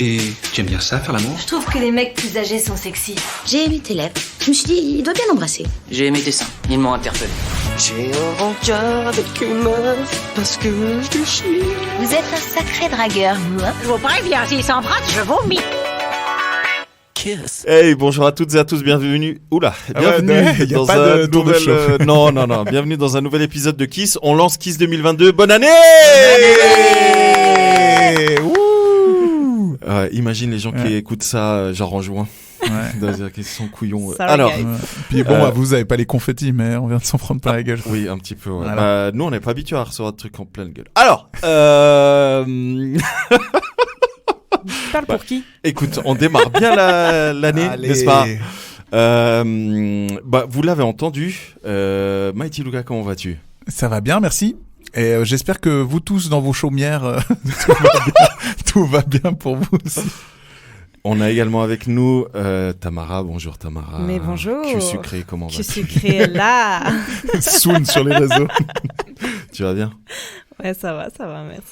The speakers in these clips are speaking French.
Et tu aimes bien ça, faire l'amour? Je trouve que les mecs plus âgés sont sexy. J'ai aimé tes lèvres. Je me suis dit, il doit bien l'embrasser. J'ai aimé tes seins, ils m'ont interpellé. J'ai un rencard avec une meuf parce que je chie. Vous êtes un sacré dragueur, vous, hein? Je vous préviens, s'ils s'embrassent, je vomis. Kiss. Hey, bonjour à toutes et à tous, bienvenue. Oula, bienvenue y a dans pas un de tour de nouvel. chauffe. Non, bienvenue dans un nouvel épisode de Kiss. On lance Kiss 2022. Bonne année! Ouh. Imagine les gens qui écoutent ça, genre en juin. Ouais. C'est-à-dire qu'ils sont couillons. Ça Alors, regarde. Ouais. Puis bon, vous avez pas les confettis, mais on vient de s'en prendre plein la gueule. oui, un petit peu. Ouais. Voilà. Nous, on n'est pas habitués à recevoir des trucs en pleine gueule. Alors, Tu parles pour qui? écoute, on démarre bien l'année, Allez. n'est-ce pas? Vous l'avez entendu. Mighty Luca, comment vas-tu? Ça va bien, merci. Et j'espère que vous tous dans vos chaumières, tout va bien, tout va bien pour vous aussi. On a également avec nous Tamara. Bonjour Tamara. Mais bonjour. Tu sucré, comment Je vas-tu? suis créée là. Soon sur les réseaux. Tu vas bien? Ouais, ça va, merci.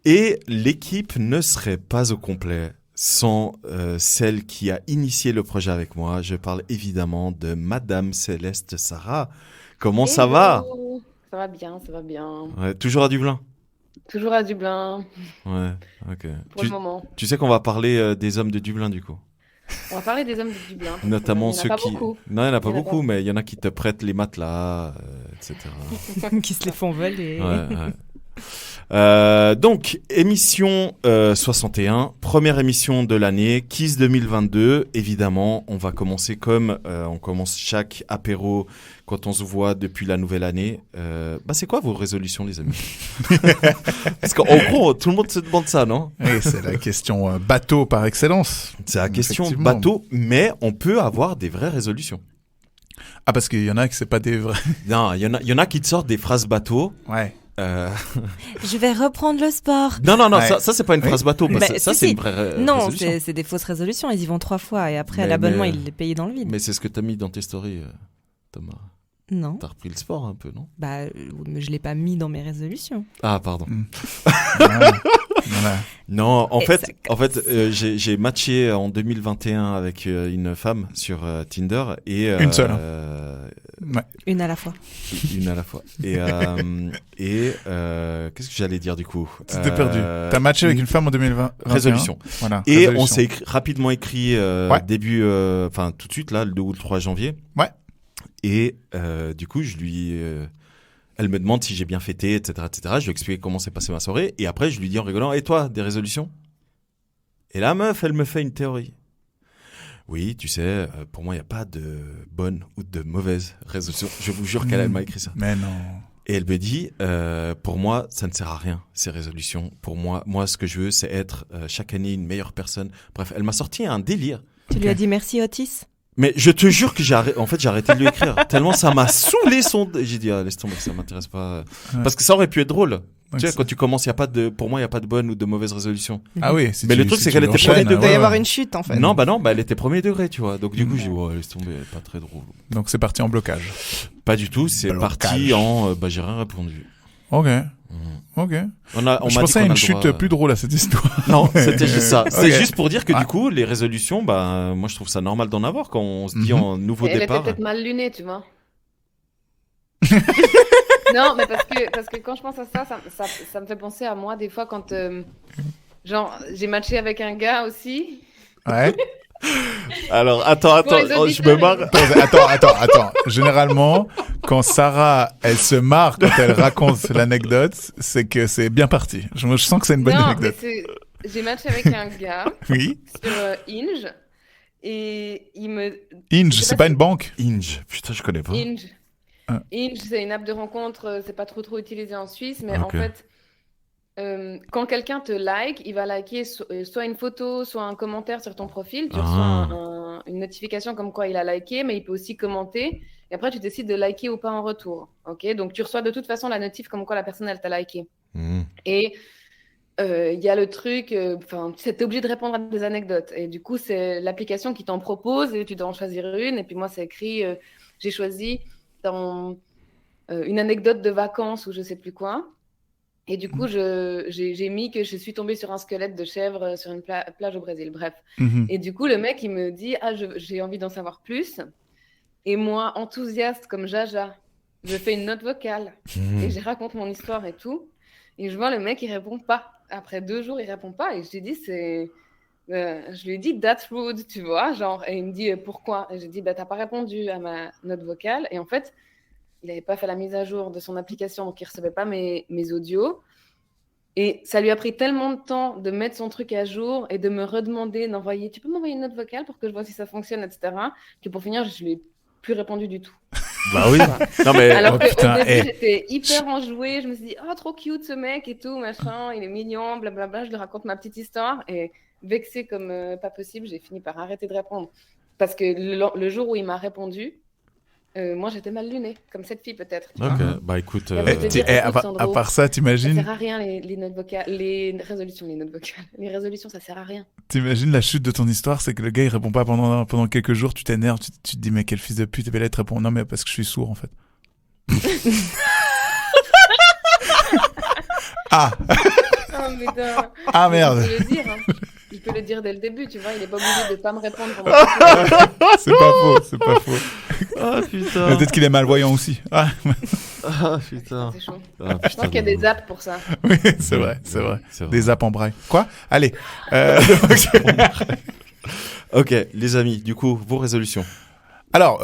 Et l'équipe ne serait pas au complet sans celle qui a initié le projet avec moi. Je parle évidemment de Madame Céleste Sarah. Comment ça va? Ça va bien, ça va bien. Ouais, toujours à Dublin? Toujours à Dublin, Ouais, ok. pour le moment. Tu sais qu'on va parler des hommes de Dublin du coup. On va parler des hommes de Dublin. Notamment Il y en a ceux pas qui... beaucoup. Non, il n'y en a pas Il y en a beaucoup, pas. mais il y en a qui te prêtent les matelas, etc. Qui se les font voler. Donc, émission 61, première émission de l'année, Kiss 2022. Évidemment, on va commencer comme on commence chaque apéro quand on se voit depuis la nouvelle année. C'est quoi vos résolutions, les amis? Parce qu'en gros, tout le monde se demande ça, non? Et c'est la question bateau par excellence. C'est la question Effectivement. bateau, mais on peut avoir des vraies résolutions. Ah, parce qu'il y en a que c'est pas des vrais. Non, il y en a qui te sortent des phrases bateau. Ouais. Je vais reprendre le sport. Non, Ouais. ça c'est pas une phrase bateau. Parce que Bah, ça, si, c'est si. une vraie Non, résolution. c'est des fausses résolutions. Ils y vont 3 fois et après, Mais- l'abonnement, mais- il est payé dans le vide. Mais c'est ce que t'as mis dans tes stories, Thomas. Non. T'as repris le sport un peu, non? Mais je l'ai pas mis dans mes résolutions. Ah, pardon. Voilà. Voilà. Non, en Et fait, ça j'ai matché en 2021 avec une femme sur Tinder et Une seule, Ouais. Une à la fois. une à la fois. Et qu'est-ce que j'allais dire du coup? Tu t'es perdu. T'as matché avec une femme en 2020. Résolution. Voilà. Et Résolution. on s'est rapidement écrit Ouais. début, tout de suite là, le 2 ou le 3 janvier. Ouais. Et du coup, elle me demande si j'ai bien fêté, etc., etc. Je lui explique comment s'est passée ma soirée. Et après, je lui dis en rigolant, et toi, des résolutions? Et la meuf, elle me fait une théorie. Oui, tu sais, pour moi, il n'y a pas de bonne ou de mauvaise résolution. Je vous jure qu'elle m'a écrit ça. Mais non. Et elle me dit, pour moi, ça ne sert à rien, ces résolutions. Pour moi, ce que je veux, c'est être chaque année une meilleure personne. Bref, elle m'a sorti un délire. Tu lui as dit merci, Otis? Mais je te jure que j'ai arrêté de lui écrire. Tellement ça m'a saoulé j'ai dit, laisse tomber, ça m'intéresse pas. Ouais. Parce que ça aurait pu être drôle. Donc Tu sais, c'est- quand tu commences, pour moi, il n'y a pas de bonne ou de mauvaise résolution. Ah oui. Si Mais tu- le truc, si c'est tu qu'elle était l'enchaînes, prête. Il doit y ouais, avoir ouais. une chute, en fait. Non, elle était premier degré, tu vois. Donc, du coup, j'ai dit, laisse tomber, pas très drôle. Donc c'est parti en blocage. Pas du tout, c'est Blocage. parti en, j'ai rien répondu. Ok. Mhm. Ok. On Je m'a pensais à dit qu'on a une le chute droit- plus drôle à cette histoire. Non, c'était juste ça. C'est Ok. juste pour dire que Ah. du coup, les résolutions, moi, je trouve ça normal d'en avoir quand on se dit Mhm. en nouveau Elle était départ. peut-être mal lunée, tu vois. Non, mais parce que quand je pense à ça me fait penser à moi des fois quand, genre, j'ai matché avec un gars aussi. Ouais. Alors, attends, Pour les je me auditeurs, marre. Attends. Généralement, quand Sarah, elle se marre quand elle raconte l'anecdote, c'est que c'est bien parti. Je sens que c'est une bonne Non, mais anecdote. j'ai matché avec un gars Oui. sur Hinge et il me... Inge, Je sais c'est pas pas si- une banque. Inge, putain, je connais pas. Hinge. Ah. Hinge, c'est une app de rencontre, c'est pas trop utilisé en Suisse, mais en Ok. fait, quand quelqu'un te like, il va liker soit une photo, soit un commentaire sur ton profil. Tu reçois une notification comme quoi il a liké, mais il peut aussi commenter. Et après, tu décides de liker ou pas en retour. Ok, donc tu reçois de toute façon la notif comme quoi la personne elle t'a liké. Mhm. Et il y a le truc, tu es obligé de répondre à des anecdotes. Et du coup, c'est l'application qui t'en propose et tu dois en choisir une. Et puis moi, c'est écrit, j'ai choisi dans une anecdote de vacances ou je sais plus quoi. Et du coup, j'ai mis que je suis tombée sur un squelette de chèvre sur une plage au Brésil. Bref. Mhm. Et du coup, le mec, il me dit, j'ai envie d'en savoir plus. Et moi, enthousiaste comme Jaja, je fais une note vocale et je raconte mon histoire et tout. Et je vois le mec, il répond pas. Après 2 jours, il répond pas. Et je lui dis, je lui ai dit, that's rude, tu vois. Genre, et il me dit, pourquoi? Et j'ai dit, t'as pas répondu à ma note vocale. Et en fait, il n'avait pas fait la mise à jour de son application, donc il recevait pas mes audios. Et ça lui a pris tellement de temps de mettre son truc à jour et de me redemander d'envoyer, tu peux m'envoyer une note vocale pour que je vois si ça fonctionne, etc. Que pour finir, je lui ai plus répondu du tout. Bah oui. Non mais Alors qu'au putain, début, j'étais hyper enjouée. Je me suis dit, trop cute ce mec et tout, machin, il est mignon, blablabla. Je lui raconte ma petite histoire. Et vexée comme pas possible, j'ai fini par arrêter de répondre. Parce que le jour où il m'a répondu, moi j'étais mal lunée, comme cette fille peut-être. ok, bah écoute, À part ça, Ça t'imagines sert à rien les notes vocales, les résolutions, Les résolutions, ça sert à rien. T'imagines la chute de ton histoire, c'est que le gars il répond pas pendant quelques jours, tu t'énerves, tu te dis mais quel fils de pute, et puis là il te répond non mais parce que je suis sourd en fait. Ah Oh putain. Ah merde. Il peut le dire, hein. Il peut le dire dès le début, tu vois, il est pas obligé de pas me répondre. C'est pas faux. ah Mais putain, peut-être qu'il est malvoyant aussi. Ah ah putain, C'est chaud. ah, Je pense qu'il y a des apps pour ça. oui, c'est vrai. Des apps en braille. Quoi? Allez. Ok, les amis, du coup, vos résolutions. Alors,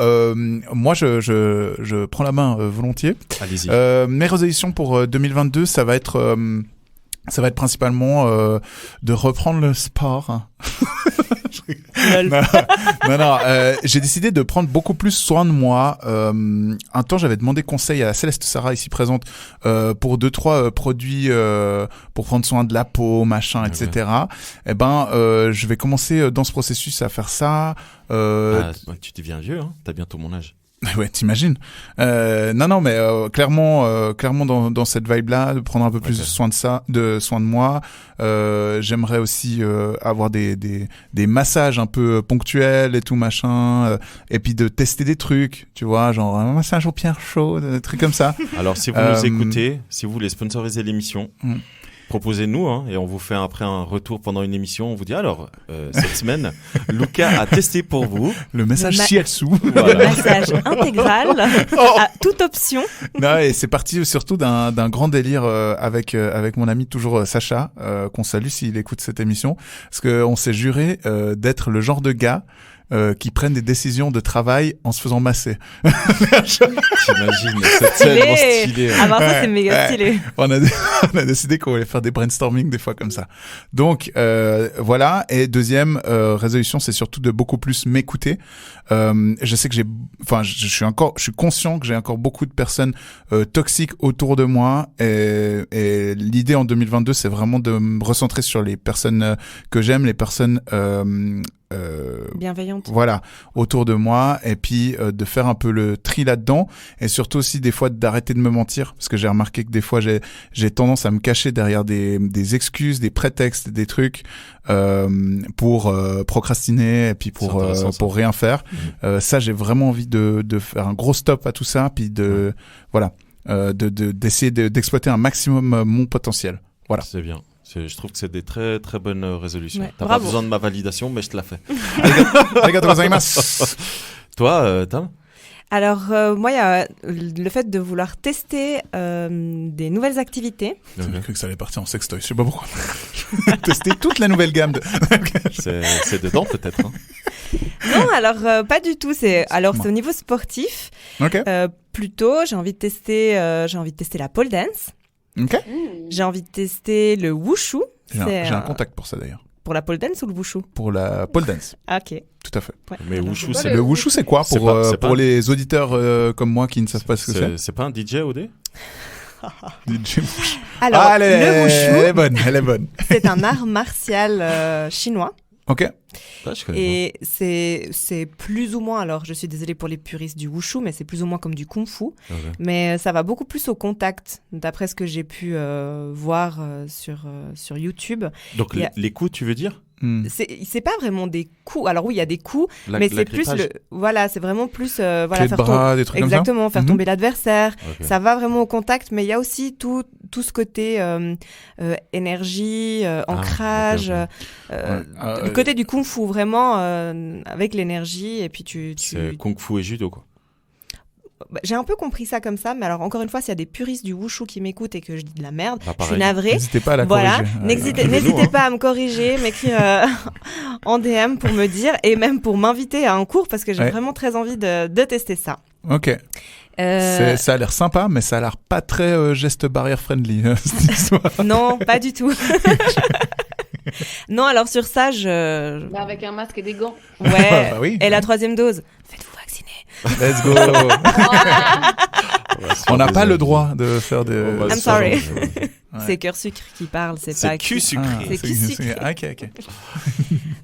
moi, je prends la main volontiers. Allez-y. Mes résolutions pour 2022, ça va être principalement de reprendre le sport. Non, j'ai décidé de prendre beaucoup plus soin de moi. Un temps, j'avais demandé conseil à Céleste Sarah, ici présente, pour 2-3 produits pour prendre soin de la peau, machin, etc. Eh ben, je vais commencer dans ce processus à faire ça. Tu deviens vieux, hein, t'as bientôt mon âge. Ouais, t'imagines. Non, mais clairement dans cette vibe-là, de prendre un peu plus soin de moi. J'aimerais aussi avoir des massages un peu ponctuels et tout machin, et puis de tester des trucs, tu vois, genre un massage aux pierres chaudes, des trucs comme ça. Alors, si vous nous écoutez, si vous voulez sponsoriser l'émission, proposez-nous, hein, et on vous fait après un retour pendant une émission. On vous dit alors, cette semaine, Lucas a testé pour vous le massage shiatsu. Le massage intégral à toute option. Non, et c'est parti surtout d'un grand délire avec mon ami toujours Sacha, qu'on salue s'il écoute cette émission, parce que on s'est juré d'être le genre de gars qui prennent des décisions de travail en se faisant masser. T'imagines, c'est tellement stylé. Ah, ça, c'est méga stylé. On a décidé qu'on allait faire des brainstorming des fois comme ça. Donc, voilà. Et deuxième résolution, c'est surtout de beaucoup plus m'écouter. Je sais que je suis conscient que j'ai encore beaucoup de personnes toxiques autour de moi. Et l'idée en 2022, c'est vraiment de me recentrer sur les personnes que j'aime, les personnes bienveillante. Voilà, autour de moi, et puis de faire un peu le tri là-dedans, et surtout aussi des fois d'arrêter de me mentir, parce que j'ai remarqué que des fois j'ai tendance à me cacher derrière des excuses, des prétextes, des trucs pour procrastiner, et puis pour rien faire. Ça, j'ai vraiment envie de faire un gros stop à tout ça, puis d'essayer d'exploiter un maximum mon potentiel. Voilà. C'est bien. Je trouve que c'est des très très bonnes résolutions. Ouais, T'as bravo. pas besoin de ma validation, mais je te la fais. Arigatou gozaimasu. Toi, Tam? Alors, moi, il y a le fait de vouloir tester des nouvelles activités. J'ai cru que ça allait partir en sextoy, je sais pas pourquoi. Tester toute la nouvelle gamme de... c'est dedans peut-être. Hein. Non, alors pas du tout. C'est au niveau sportif. Ok. Plutôt, j'ai envie de tester la pole dance. Ok. J'ai envie de tester le wushu. J'ai un contact pour ça d'ailleurs. Pour la pole dance ou le wushu? Pour la pole dance. Ah, ok. Tout à fait. Ouais. Mais wushu, c'est c'est Le wushu, c'est quoi C'est pas- pour les auditeurs comme moi qui ne savent pas ce que c'est? C'est pas un DJ OD? DJ Wushu. Alors, elle le wushu, elle est bonne. c'est un art martial chinois. Ok. Ah, je connais Et c'est plus ou moins, alors je suis désolée pour les puristes du wushu, mais c'est plus ou moins comme du kung-fu. pas. Ok. Mais ça va beaucoup plus au contact, d'après ce que j'ai pu voir sur YouTube. Donc Il y a- les coups, tu veux dire? C'est pas vraiment des coups. Alors oui, il y a des coups, La- mais c'est plus l'agrippage. c'est vraiment plus Clé de bras, des trucs exactement, faire Mhm. tomber l'adversaire. Ok. Ça va vraiment au contact, mais il y a aussi tout tout ce côté énergie, ancrage, ok. le côté du kung-fu vraiment avec l'énergie et puis C'est kung fu et judo, quoi. J'ai un peu compris ça comme ça, mais alors encore une fois, s'il y a des puristes du wushu qui m'écoutent et que je dis de la merde, Bah, je suis pareil. navrée. N'hésitez pas à la Voilà, corriger. n'hésitez nous, hein. pas à me corriger, m'écrire en DM pour me dire et même pour m'inviter à un cours parce que j'ai Ouais. vraiment très envie de tester ça. Ok. Ça a l'air sympa, mais ça a l'air pas très geste barrière friendly, cette histoire. Non, pas du tout. Non, alors sur ça, je... Bah, avec un masque et des gants. Ouais, Bah oui. et la 3e dose. Faites-vous vacciner. Let's go. On n'a pas le droit de faire des... On va I'm se sorry. faire- Ouais. C'est cœur sucre qui parle, c'est C'est pas... cul sucré. C'est cul sucré. Ok.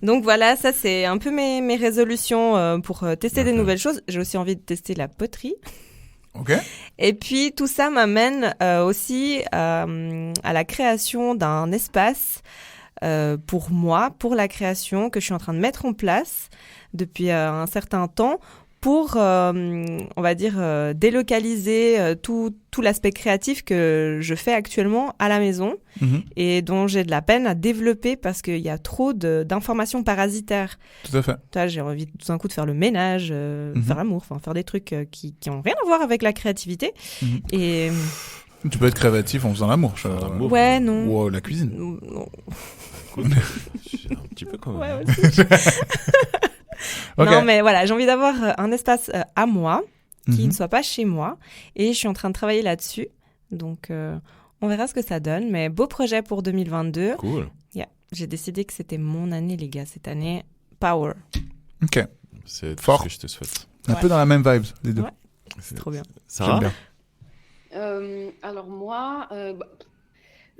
Donc voilà, ça c'est un peu mes résolutions pour tester des Ok. nouvelles choses. J'ai aussi envie de tester la poterie. Ok. Et puis tout ça m'amène aussi à la création d'un espace pour moi, pour la création que je suis en train de mettre en place depuis un certain temps pour, on va dire, délocaliser tout l'aspect créatif que je fais actuellement à la maison Mhm. et dont j'ai de la peine à développer parce qu'il y a trop d'informations parasitaires. Tout à fait. Tu vois, j'ai envie tout d'un coup de faire le ménage, faire l'amour, enfin faire des trucs qui ont rien à voir avec la créativité. Mhm. Et Tu peux être créatif en faisant l'amour. l'amour. ouais, non. Ou la cuisine. Non. Un petit peu quand même. Ouais, aussi. Ok. Non, mais voilà, j'ai envie d'avoir un espace à moi qui Mhm. ne soit pas chez moi et je suis en train de travailler là-dessus. Donc, on verra ce que ça donne. Mais beau projet pour 2022. Cool. Yeah. J'ai décidé que c'était mon année, les gars. Cette année, power. Ok. C'est tout Fort. ce que je te souhaite. Un peu dans la même vibe, les deux. Ouais. C'est trop bien. Ça J'aime va bien. Alors moi,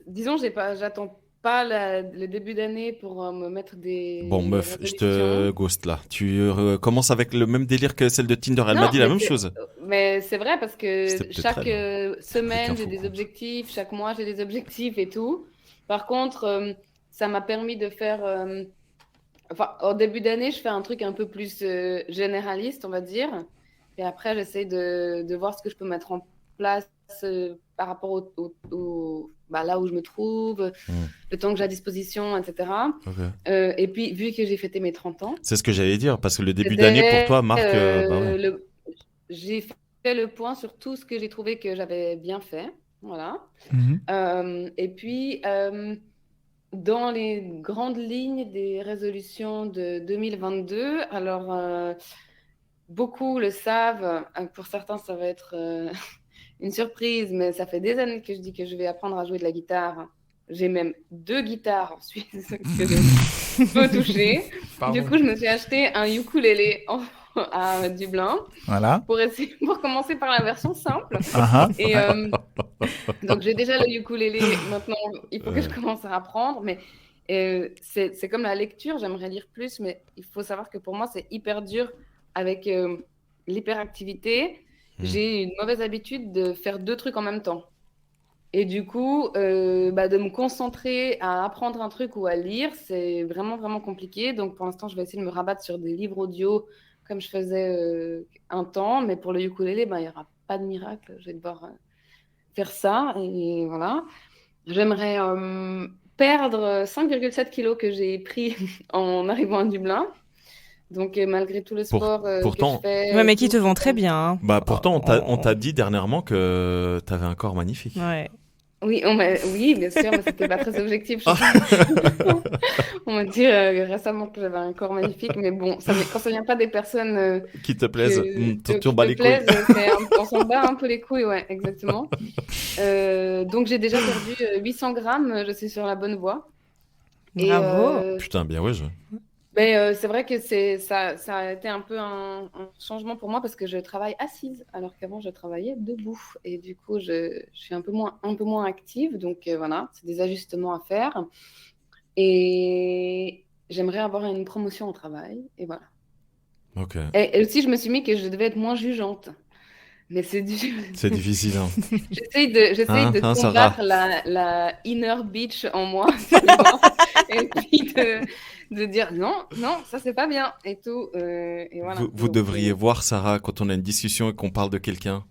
disons, j'attends pas le début d'année pour me mettre des Bon, meuf, je te résolutions. ghost là. Tu commences avec le même délire que celle de Tinder. Elle Non, m'a dit la mais même c'est- chose. Mais c'est vrai parce que C'était peut-être chaque elle, semaine, Avec j'ai un faux des compte. objectifs, chaque mois, j'ai des objectifs et tout. Par contre, ça m'a permis de faire... Enfin, au début d'année, je fais un truc un peu plus généraliste, on va dire. Et après, j'essaie de voir ce que je peux mettre en place par rapport là où je me trouve, le temps que j'ai à disposition, etc. Ok. Et puis, vu que j'ai fêté mes 30 ans, C'est ce que j'allais dire parce que le début d'année pour toi marque. Bah ouais. j'ai fait le point sur tout ce que j'ai trouvé que j'avais bien fait. Voilà. Mhm. Et puis, dans les grandes lignes des résolutions de 2022, alors beaucoup le savent, pour certains ça va être une surprise, mais ça fait des années que je dis que je vais apprendre à jouer de la guitare. J'ai même 2 guitares en Suisse que je peux toucher. Pardon. Du coup, je me suis acheté un ukulélé à Dublin Voilà. pour commencer par la version simple. Ah, ah. Et donc, j'ai déjà le ukulélé. Maintenant, il faut que je commence à apprendre. Mais c'est comme la lecture. J'aimerais lire plus. Mais il faut savoir que pour moi, c'est hyper dur avec l'hyperactivité. J'ai une mauvaise habitude de faire 2 trucs en même temps. Et du coup, de me concentrer à apprendre un truc ou à lire, c'est vraiment, vraiment compliqué. Donc, pour l'instant, je vais essayer de me rabattre sur des livres audio comme je faisais un temps. Mais pour le ukulélé, il n'y aura pas de miracle. Je vais devoir faire ça. Et voilà. J'aimerais perdre 5,7 kilos que j'ai pris en arrivant à Dublin. Donc, malgré tout le sport pourtant- que je fais... Ouais, mais qui te vend très bien. Hein. Bah pourtant on t'a dit dernièrement que t'avais un corps magnifique. Ouais. Oui, oui, bien sûr, mais c'était pas très objectif. On m'a dit récemment que j'avais un corps magnifique, mais bon, quand ça vient pas des personnes Qui te plaisent, qui tu en bats te les couilles. plaisent, on s'en bat un peu les couilles, ouais, exactement. Donc j'ai déjà perdu 800 grammes, je suis sur la bonne voie. Et, Bravo. Putain, bien ouais. mais c'est vrai que ça a été un peu un changement pour moi parce que je travaille assise alors qu'avant je travaillais debout et du coup je suis un peu moins active, donc voilà, c'est des ajustements à faire et j'aimerais avoir une promotion au travail et voilà. Ok. Et aussi je me suis mis que je devais être moins jugeante. Mais c'est C'est difficile. Hein. J'essaye de Sarah. combattre la inner bitch en moi et puis de dire non, ça c'est pas bien et tout. Et voilà. Vous Donc, devriez voir Sarah quand on a une discussion et qu'on parle de quelqu'un.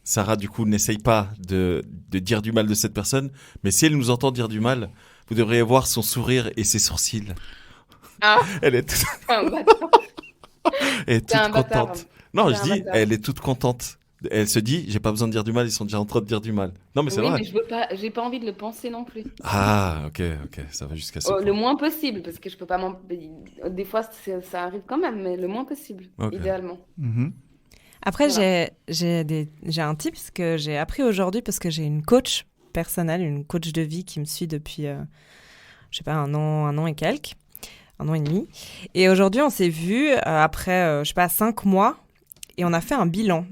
Sarah, du coup, n'essaye pas de dire du mal de cette personne, mais si elle nous entend dire du mal, vous devriez voir son sourire et ses sourcils. Ah, Elle est toute, un bâtard. elle est T'es un toute bâtard. contente. Non, T'es je un dis, bâtard. elle est toute contente. Elle se dit, j'ai pas besoin de dire du mal, ils sont déjà en train de dire du mal. Non, mais c'est Oui, vrai. mais je veux pas, j'ai pas envie de le penser non plus. Ah, ok, ça va jusqu'à ce Le point. moins possible, parce que je peux pas des fois, ça arrive quand même, mais le moins possible, Ok. idéalement. Mhm. Après, Voilà. j'ai un tips que j'ai appris aujourd'hui parce que j'ai une coach personnelle, une coach de vie qui me suit depuis, je sais pas, un an et quelques, 1 an et demi. Et aujourd'hui, on s'est vu après, je sais pas, 5 mois et on a fait un bilan.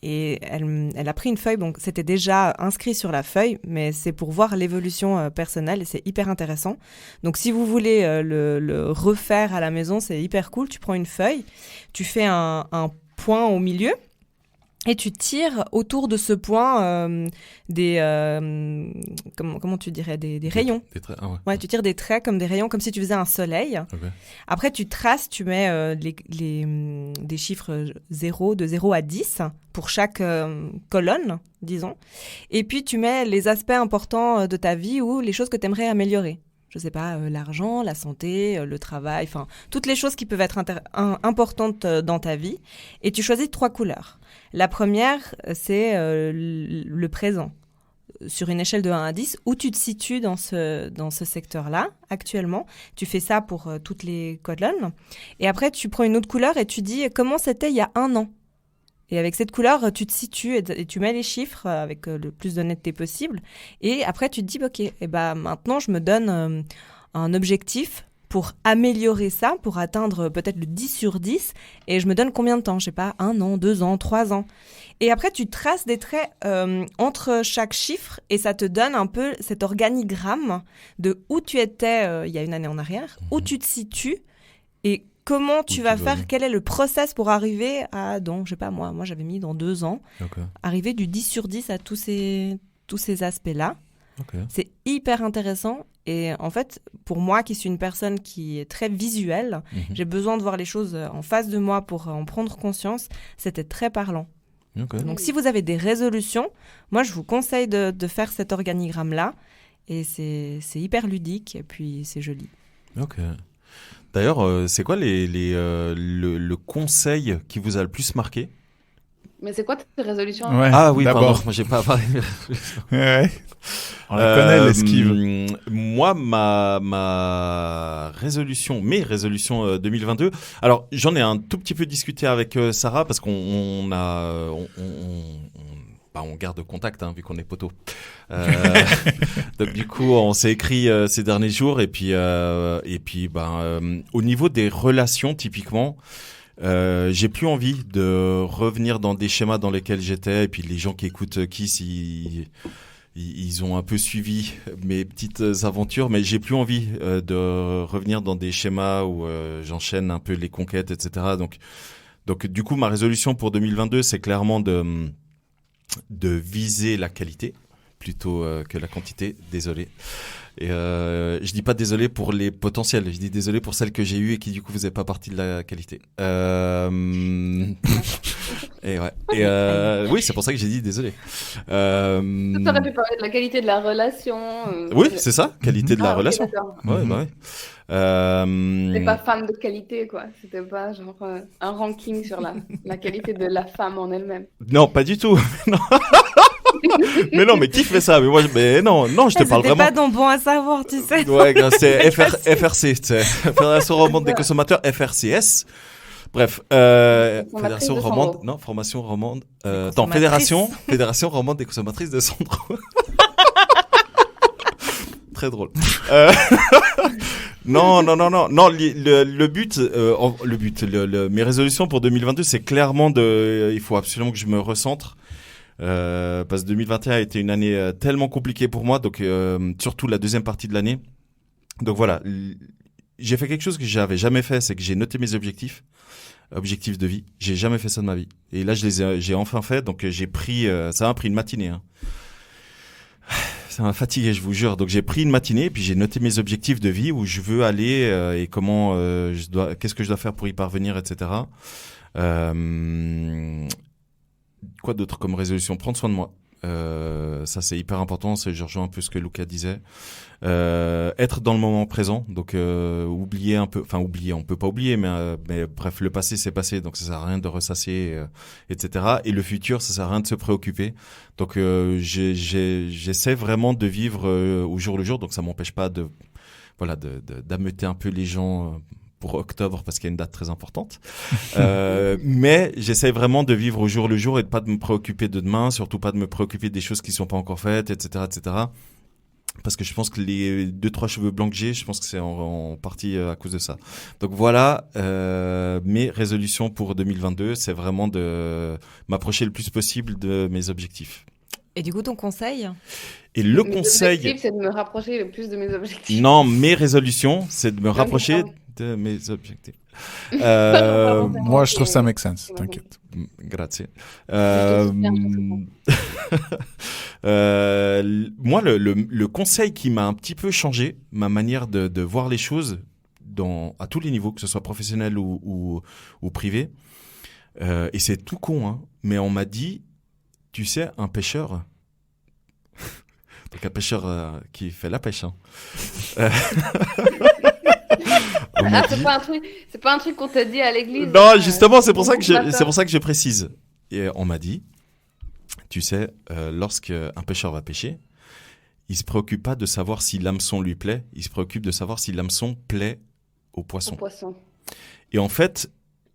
Et elle a pris une feuille, donc c'était déjà inscrit sur la feuille, mais c'est pour voir l'évolution personnelle et c'est hyper intéressant. Donc si vous voulez le refaire à la maison, c'est hyper cool. Tu prends une feuille, tu fais un point au milieu et tu tires autour de ce point comment tu dirais, des rayons. Des traits, ah ouais. Ouais, tu tires des traits comme des rayons, comme si tu faisais un soleil. Ok. Après, tu traces, tu mets des chiffres 0, de 0 à 10 pour chaque colonne, disons. Et puis, tu mets les aspects importants de ta vie ou les choses que tu aimerais améliorer. Je sais pas, l'argent, la santé, le travail, enfin, toutes les choses qui peuvent être importantes dans ta vie. Et tu choisis 3 couleurs. La première, c'est le présent. Sur une échelle de 1 à 10, où tu te situes dans ce secteur-là, actuellement. Tu fais ça pour toutes les colonnes. Et après, tu prends une autre couleur et tu dis comment c'était il y a 1 an. Et avec cette couleur, tu te situes et tu mets les chiffres avec le plus d'honnêteté possible. Et après, tu te dis, OK, et ben, maintenant, je me donne un objectif pour améliorer ça, pour atteindre peut-être le 10 sur 10. Et je me donne combien de temps? Je sais pas, 1 an, 2 ans, 3 ans. Et après, tu traces des traits entre chaque chiffre et ça te donne un peu cet organigramme de où tu étais il y a une année en arrière, où tu te situes et comment tu vas faire, quel est le process pour arriver à, je sais pas, moi j'avais mis dans 2 ans, Ok. arriver du 10 sur 10 à tous ces aspects-là. Ok. C'est hyper intéressant et en fait, pour moi qui suis une personne qui est très visuelle, j'ai besoin de voir les choses en face de moi pour en prendre conscience, c'était très parlant. Ok. Donc si vous avez des résolutions, moi je vous conseille de faire cet organigramme-là et c'est hyper ludique et puis c'est joli. Ok. D'ailleurs, c'est quoi le conseil qui vous a le plus marqué? Mais c'est quoi tes résolutions? Ouais, Ah oui, d'abord. pardon, moi j'ai pas parlé. Ouais. On la connaît, l'esquive. Moi, mes résolutions 2022. Alors, j'en ai un tout petit peu discuté avec Sarah parce qu'on garde contact vu qu'on est poteaux. Donc du coup, on s'est écrit ces derniers jours et puis au niveau des relations typiquement. J'ai plus envie de revenir dans des schémas dans lesquels j'étais et puis les gens qui écoutent Kiss ils ont un peu suivi mes petites aventures mais j'ai plus envie de revenir dans des schémas où j'enchaîne un peu les conquêtes etc. Donc du coup ma résolution pour 2022 c'est clairement de viser la qualité plutôt que la quantité, désolé. Et je dis pas désolé pour les potentiels, je dis désolé pour celles que j'ai eues et qui du coup faisaient pas partie de la qualité. Et ouais. Et oui, c'est pour ça que j'ai dit désolé. Tu aurais pu parler de la qualité de la relation. Oui, c'est ça, qualité de la ok, relation. d'accord. Ouais, bah ouais. T'es pas femme de qualité, quoi. C'était pas genre un ranking sur la qualité de la femme en elle-même. Non, pas du tout. Non. Mais non, mais qui fait ça? Mais non, je te parle C'était vraiment. pas donc bon à savoir, tu sais. Ouais, c'est FRC, c'est Fédération Romande des Consommateurs, FRCS. Bref, Fédération de Romande, Sandro. non, Formation Romande, consommatrices. Fédération Romande des Consommatrices de Sandro. Très drôle. Non, le but, mes résolutions pour 2022, c'est clairement il faut absolument que je me recentre. Parce que 2021 a été une année tellement compliquée pour moi, donc surtout la deuxième partie de l'année. Donc voilà, j'ai fait quelque chose que j'avais jamais fait, c'est que j'ai noté mes objectifs de vie. J'ai jamais fait ça de ma vie. Et là, j'ai enfin fait, donc j'ai pris, ça m'a pris une matinée. Ça m'a fatigué, je vous jure. Donc j'ai pris une matinée, et puis j'ai noté mes objectifs de vie, où je veux aller et comment qu'est-ce que je dois faire pour y parvenir, etc. quoi d'autre comme résolution? Prendre soin de moi. Ça c'est hyper important, je rejoins un peu ce que Lucas disait. Être dans le moment présent, donc oublier un peu, enfin oublier, on peut pas oublier, mais bref, le passé c'est passé, donc ça sert à rien de ressasser, etc. Et le futur, ça sert à rien de se préoccuper. Donc j'essaie vraiment de vivre au jour le jour, donc ça m'empêche pas d'ameuter un peu les gens pour octobre parce qu'il y a une date très importante. Mais j'essaie vraiment de vivre au jour le jour et de pas de me préoccuper de demain, surtout pas de me préoccuper des choses qui sont pas encore faites, etc., etc. Parce que je pense que les 2-3 cheveux blancs que j'ai, je pense que c'est en partie à cause de ça. Donc voilà, mes résolutions pour 2022, c'est vraiment de m'approcher le plus possible de mes objectifs. Et du coup, ton conseil? Et le Mes conseil... objectifs, c'est de me rapprocher le plus de mes objectifs. Non, mes résolutions, c'est de me rapprocher de mes objectifs. Moi, je trouve ça make sense, t'inquiète. Grazie. Moi, le conseil qui m'a un petit peu changé, ma manière de voir les choses à tous les niveaux, que ce soit professionnel ou privé, et c'est tout con, hein, mais on m'a dit, tu sais, un pêcheur... Donc un pêcheur qui fait la pêche. Hein. C'est pas un truc qu'on t'a dit à l'église. Non, justement, c'est pour ça que je précise. Et on m'a dit, tu sais, lorsqu'un pêcheur va pêcher, il se préoccupe pas de savoir si l'hameçon lui plaît, il se préoccupe de savoir si l'hameçon plaît au poisson. Et en fait,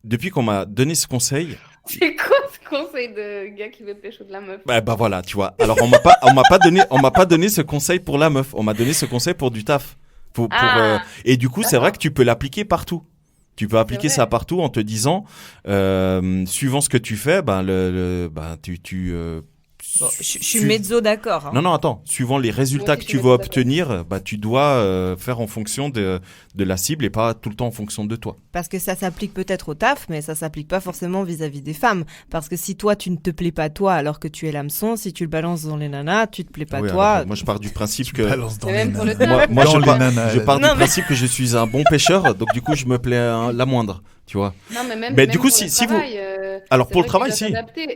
depuis qu'on m'a donné ce conseil... C'est quoi ce conseil de gars qui veut pêcher de la meuf? Bah voilà, tu vois. Alors on m'a pas donné ce conseil pour la meuf, on m'a donné ce conseil pour du taf. Et du coup, c'est vrai que tu peux l'appliquer partout. Tu peux appliquer ça partout en te disant, suivant ce que tu fais, Je suis mezzo d'accord. Hein. Non, attends. Suivant les résultats que tu veux obtenir, tu dois faire en fonction de la cible et pas tout le temps en fonction de toi. Parce que ça s'applique peut-être au taf, mais ça s'applique pas forcément vis-à-vis des femmes. Parce que si toi, tu ne te plais pas toi alors que tu es l'hameçon, si tu le balances dans les nanas, tu te plais pas toi. Alors, moi, je pars du principe que... Dans les nanas. Moi, je pars du principe que je suis un bon pêcheur, donc du coup, je me plais la moindre. Tu vois. Non, mais même du coup, si vous... Alors pour le travail, si.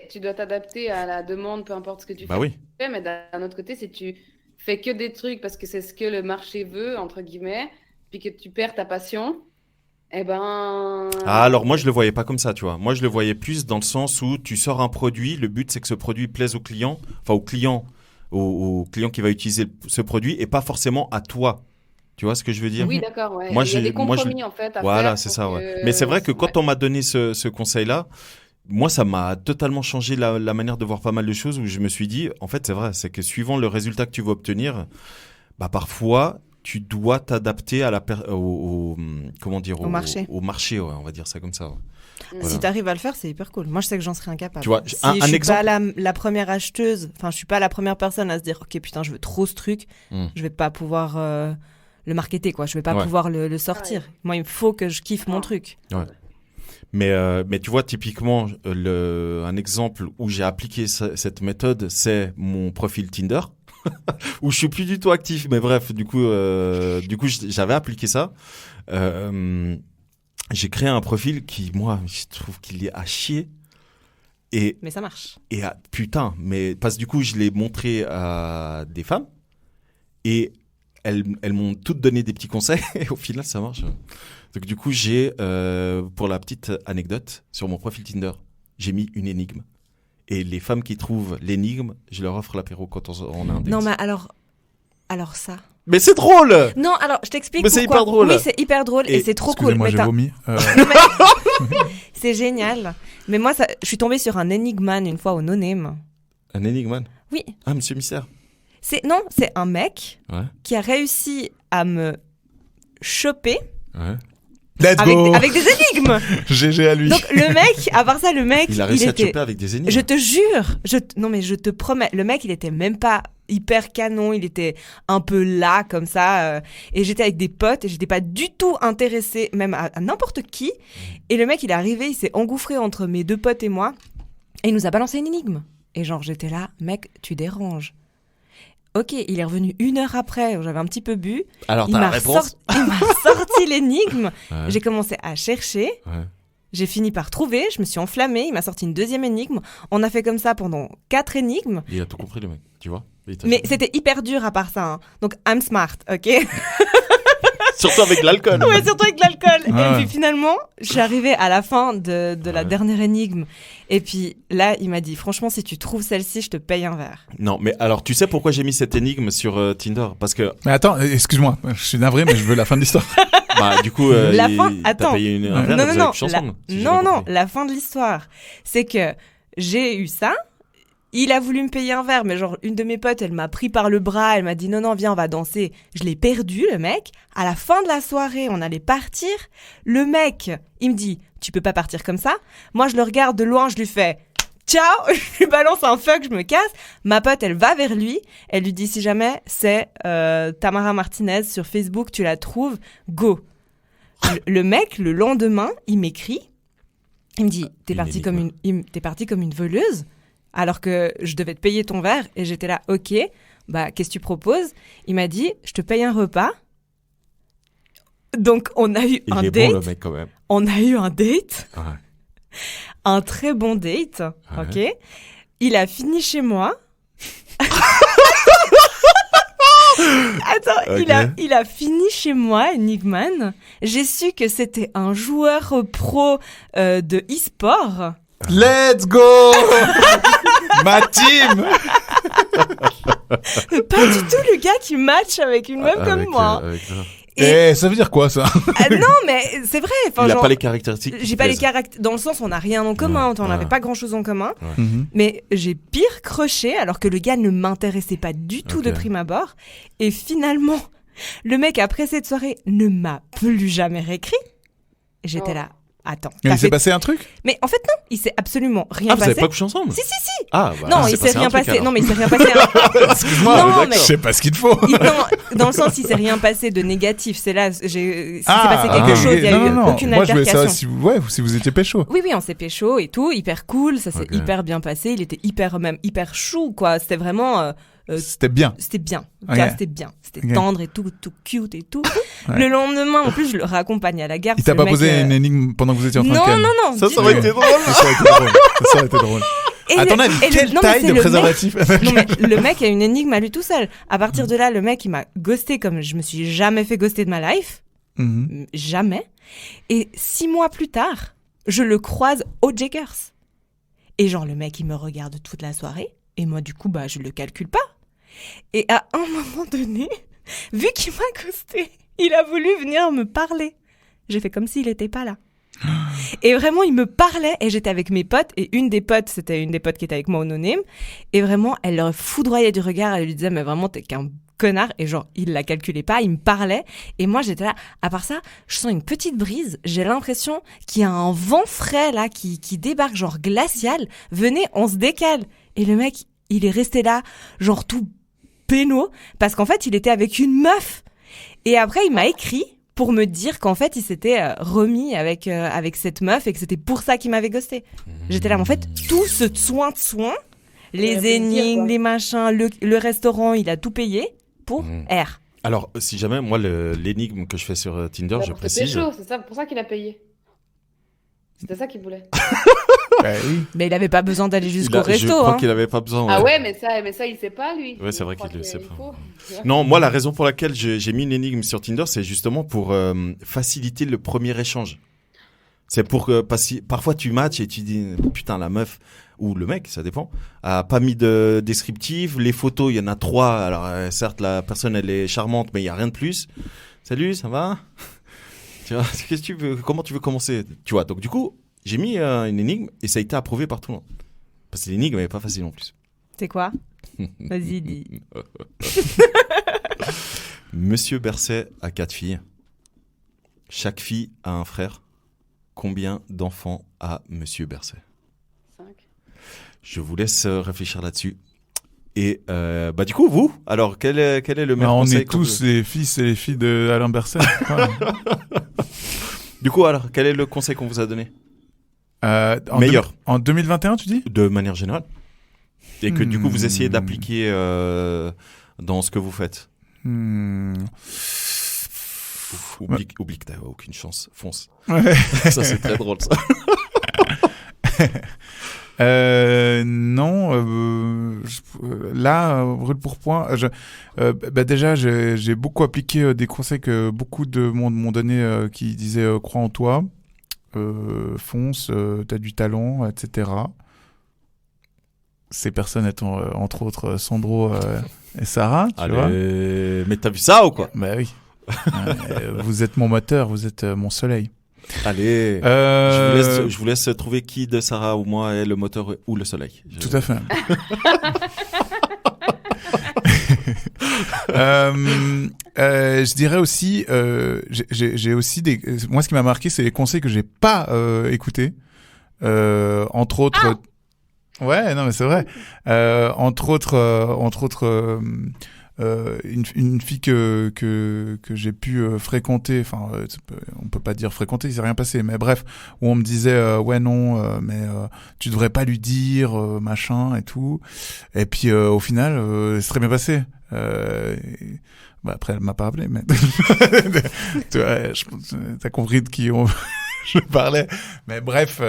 Tu dois t'adapter à la demande, peu importe ce que tu fais. Oui. Mais d'un autre côté, si tu fais que des trucs parce que c'est ce que le marché veut, entre guillemets, puis que tu perds ta passion, alors moi, je le voyais pas comme ça, tu vois. Moi, je le voyais plus dans le sens où tu sors un produit, le but, c'est que ce produit plaise au client, enfin au client qui va utiliser ce produit et pas forcément à toi. Tu vois ce que je veux dire? Oui, d'accord. Ouais. Moi, il y a des compromis en fait. Voilà, c'est ça. Ouais. Mais c'est vrai que quand on m'a donné ce conseil-là, moi, ça m'a totalement changé la manière de voir pas mal de choses où je me suis dit, en fait, c'est vrai, c'est que suivant le résultat que tu veux obtenir, parfois, tu dois t'adapter à au marché. Au marché, ouais, on va dire ça comme ça. Ouais. Voilà. Si tu arrives à le faire, c'est hyper cool. Moi, je sais que j'en serais incapable. Tu vois, si je suis pas la première acheteuse, enfin, je suis pas la première personne à se dire, ok, putain, je veux trop ce truc, je vais pas pouvoir le marketer, quoi. Je vais pas pouvoir le sortir. Moi, il faut que je kiffe mon truc. Ouais. Mais tu vois, typiquement, un exemple où j'ai appliqué cette méthode, c'est mon profil Tinder, où je suis plus du tout actif. Mais bref, du coup, j'avais appliqué ça. J'ai créé un profil qui, moi, je trouve qu'il est à chier. Mais ça marche. Et putain, mais parce que du coup, je l'ai montré à des femmes et elles m'ont toutes donné des petits conseils et au final, ça marche. Donc du coup, j'ai, pour la petite anecdote, sur mon profil Tinder, j'ai mis une énigme. Et les femmes qui trouvent l'énigme, je leur offre l'apéro quand on a un date. Non, mais alors ça... Mais c'est drôle! Non, alors, je t'explique mais pourquoi. c'est hyper drôle. Oui, c'est hyper drôle et c'est trop cool. Excusez-moi, j'ai vomi. C'est génial. Mais moi, je suis tombée sur un énigman une fois au No Name. Un énigman? Oui. Ah, Monsieur Mystère. C'est un mec qui a réussi à me choper. Ouais. Let's go. Avec des énigmes. GG à lui. Donc le mec, à part ça, il a réussi à te choper avec des énigmes. Je te jure, non mais je te promets, le mec il était même pas hyper canon, il était un peu là comme ça, et j'étais avec des potes et j'étais pas du tout intéressée même à n'importe qui. Et le mec il est arrivé, il s'est engouffré entre mes deux potes et moi et il nous a balancé une énigme. Et genre j'étais là, mec tu déranges. Ok, il est revenu 1 heure après, j'avais un petit peu bu. Alors, t'as la réponse? Il m'a sorti l'énigme. Ouais. J'ai commencé à chercher. Ouais. J'ai fini par trouver, je me suis enflammée, il m'a sorti une deuxième énigme. On a fait comme ça pendant 4 énigmes. Il a tout compris, le mec, tu vois. Mais c'était hyper dur à part ça. Hein. Donc, I'm smart, ok. Surtout avec l'alcool. Ouais, surtout avec l'alcool. Ah et ouais. puis finalement, je suis arrivée à la fin de la dernière énigme. Et puis là, il m'a dit, franchement, si tu trouves celle-ci, je te paye un verre. Non, mais alors, tu sais pourquoi j'ai mis cette énigme sur Tinder? Parce que, Mais attends, excuse-moi, je suis navré, mais je veux la fin de l'histoire. bah, du coup, La fin, t'as attends. payé un verre, Non, vous non, avez couché ensemble, si j'ai non, bien non, compris. la fin de l'histoire, c'est que j'ai eu ça. Il a voulu me payer un verre, mais genre, une de mes potes, elle m'a pris par le bras, elle m'a dit non, viens, on va danser. Je l'ai perdu, le mec. À la fin de la soirée, on allait partir. Le mec, il me dit, tu peux pas partir comme ça. Moi, je le regarde de loin, je lui fais ciao, je lui balance un fuck, je me casse. Ma pote, elle va vers lui, elle lui dit si jamais c'est Tamara Martinez sur Facebook, tu la trouves, go. Le mec, le lendemain, il m'écrit, il me dit t'es parti comme une voleuse. Alors que je devais te payer ton verre et j'étais là, ok, bah qu'est-ce que tu proposes? Il m'a dit, je te paye un repas. Donc on a eu un Il est date. bon, le mec, quand même. On a eu un date, Ouais. un très bon date, Ouais. ok. Il a fini chez moi. Attends, Ok. il a fini chez moi, Enigman. J'ai su que c'était un joueur pro de e-sport. Let's go! Ma team! Pas du tout le gars qui match avec une meuf comme moi. Et- Ça veut dire quoi, ça? non, mais c'est vrai. Enfin, Il a genre, pas les caractéristiques. qui j'ai pas les plaisent. caractères. Dans le sens, on n'a rien en commun. Ouais, On n'avait ouais. pas grand chose en commun. Mhm. Mais j'ai pire croché alors que le gars ne m'intéressait pas du tout de Ok. prime abord. Et finalement, le mec, après cette soirée, ne m'a plus jamais réécrit. Et j'étais Oh. là. Attends. Mais t'as il s'est fait- passé un truc? Mais en fait, non. Il s'est absolument rien Ah, vous avez passé. pas couché ensemble? Si. Ah, bah, Non, c'est il s'est rien un truc, passé. alors. Non, mais il s'est rien passé. Excuse-moi, Non, mais- je sais pas ce qu'il te faut. Dans le sens, il s'est rien passé de négatif. C'est là, s'il s'est Ah, passé quelque ok. chose, il y a Non, eu non, non. aucune Moi, je voulais altercation. savoir si vous étiez pécho. Oui, on s'est pécho et tout, hyper cool, ça s'est Ok. hyper bien passé. Il était hyper chou, quoi. C'était vraiment, C'était bien. c'était bien. Ok. Là, c'était bien. C'était Ok. tendre et tout cute et tout. Ouais. Le lendemain, en plus, je le raccompagne à la gare. Il parce t'a que pas le mec, posé une énigme pendant que vous étiez en train de Non, calme? non, Ça du aurait tout. été drôle. Ça aurait été drôle. Ça aurait été drôle. Et À ton le- avis, et le- quelle non, mais taille c'est de le préservatif? Non, mais le mec a une énigme à lui tout seul. À partir de là, le mec, il m'a ghosté comme je me suis jamais fait ghoster de ma life. Mhm. Jamais. Et 6 mois plus tard, je le croise au Jaggers. Et genre, le mec, il me regarde toute la soirée. Et moi, du coup, bah, je le calcule pas. Et à un moment donné, vu qu'il m'a ghosté, il a voulu venir me parler. J'ai fait comme s'il était pas là. Et vraiment, il me parlait et j'étais avec mes potes. Et une des potes, c'était une des potes qui était avec moi au no-name. Et vraiment, elle le foudroyait du regard. Elle lui disait, mais vraiment, t'es qu'un connard. Et genre, il la calculait pas, il me parlait. Et moi, j'étais là. À part ça, je sens une petite brise. J'ai l'impression qu'il y a un vent frais là qui débarque, genre glacial. Venez, on se décale. Et le mec, il est resté là, genre tout pénaud. Parce qu'en fait, il était avec une meuf. Et après, il m'a écrit pour me dire qu'en fait, il s'était remis avec cette meuf et que c'était pour ça qu'il m'avait ghosté. J'étais là, mais en fait, tout ce soin, Il les a pu le dire, énigmes, quoi. les machins, le restaurant, il a tout payé pour R. Alors, si jamais, moi, l'énigme que je fais sur Tinder, Bah, je pour te précise. pécho, c'est ça, pour ça qu'il a payé. C'était ça qu'il voulait. Oui. Mais il avait pas besoin d'aller jusqu'au Je resto. crois Hein. qu'il avait pas besoin. Ah ouais, mais ça, il sait pas, lui. Ouais, c'est vrai Je crois qu'il le sait il pas. faut. Non, moi, la raison pour laquelle j'ai mis une énigme sur Tinder, c'est justement pour faciliter le premier échange. C'est pour que, parce que parfois tu matches et tu dis, putain, la meuf, ou le mec, ça dépend, a pas mis de descriptif. Les photos, il y en a 3. Alors, certes, la personne, elle est charmante, mais il y a rien de plus. Salut, ça va? Tu vois, qu'est-ce que tu veux? Comment tu veux commencer? Tu vois, donc du coup, j'ai mis une énigme et ça a été approuvé par tout le monde. Parce que l'énigme, elle est pas facile en plus. C'est quoi? Vas-y, dis. Monsieur Berset a 4 filles. Chaque fille a un frère. Combien d'enfants a Monsieur Berset? 5. Je vous laisse réfléchir là-dessus. Et bah du coup, vous, alors quel est le meilleur On conseil est tous les fils et les filles de Alain Berset. Du coup, alors, quel est le conseil qu'on vous a donné? Meilleur. En 2021, tu dis? De manière générale. Et que du coup, vous essayez d'appliquer dans ce que vous faites. Oublie que t'as aucune chance. Fonce. Ouais. Ça, c'est très drôle, ça. Non, là, brûle pour point. Déjà, j'ai beaucoup appliqué des conseils que beaucoup de monde m'ont donné, qui disaient crois en toi, fonce, t'as du talent, etc. Ces personnes étant entre autres Sandro et Sarah, tu vois. Mais t'as vu ça ou quoi? Bah oui. Vous êtes mon moteur, vous êtes mon soleil. Allez, je vous laisse trouver qui de Sarah ou moi est le moteur ou le soleil. Tout à fait. Je dirais aussi, j'ai aussi moi, ce qui m'a marqué, c'est les conseils que j'ai pas écoutés. Entre autres. Ouais, non, mais c'est vrai. Entre autres. Une fille que j'ai pu fréquenter, enfin on peut pas dire fréquenter, il s'est rien passé, mais bref, où on me disait ouais non mais tu devrais pas lui dire machin et tout, et puis au final c'est très bien passé. Bah après elle m'a pas appelé, mais tu vois, t'as compris de qui je parlais, mais bref,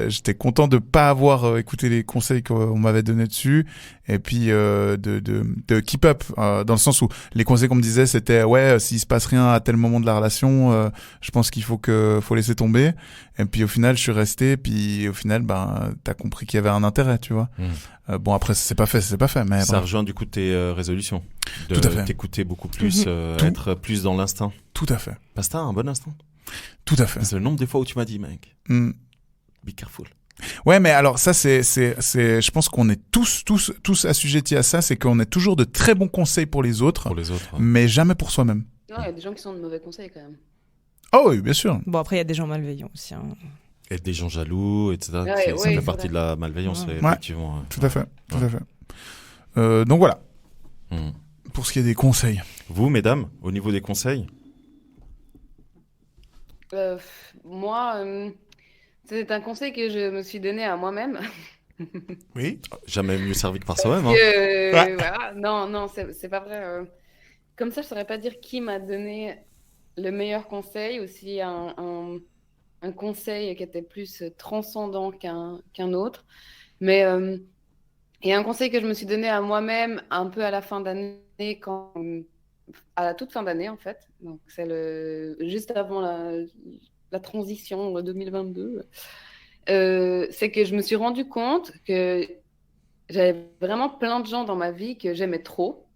j'étais content de pas avoir écouté les conseils qu'on m'avait donnés dessus, et puis de keep up, dans le sens où les conseils qu'on me disait c'était ouais, s'il se passe rien à tel moment de la relation, je pense qu'il faut laisser tomber, et puis au final je suis resté, puis au final t'as compris qu'il y avait un intérêt, tu vois. Bon après c'est pas fait, mais ça bref. rejoint du coup tes résolutions de Tout à fait. t'écouter beaucoup plus, être plus dans l'instinct. Tout à fait. Parce que t'as un bon instinct. Tout à fait. C'est le nombre de fois où tu m'as dit, mec, be careful. Ouais, mais alors ça, je pense qu'on est tous assujettis à ça, c'est qu'on est toujours de très bons conseils pour les autres, Pour les autres. Ouais. mais jamais pour soi-même. Non, il y a des gens qui sont de mauvais conseils quand même. Oh oui, bien sûr. Bon, après, il y a des gens malveillants aussi. Hein. Et des gens jaloux, etc. Ouais, ça ouais, fait c'est partie vrai. de la malveillance, Ouais. effectivement. Tout à fait, tout à fait. Donc voilà, Hmm. pour ce qui est des conseils. Vous, mesdames, au niveau des conseils, Moi, c'est un conseil que je me suis donné à moi-même. Oui. jamais mieux servi que par soi-même. Hein. Voilà. Non, c'est pas vrai. Comme ça, je saurais pas dire qui m'a donné le meilleur conseil, aussi un conseil qui était plus transcendant qu'un autre. Mais il y a un conseil que je me suis donné à moi-même un peu à la fin d'année, à la toute fin d'année en fait. Donc c'est juste avant la transition 2022. C'est que je me suis rendu compte que j'avais vraiment plein de gens dans ma vie que j'aimais trop.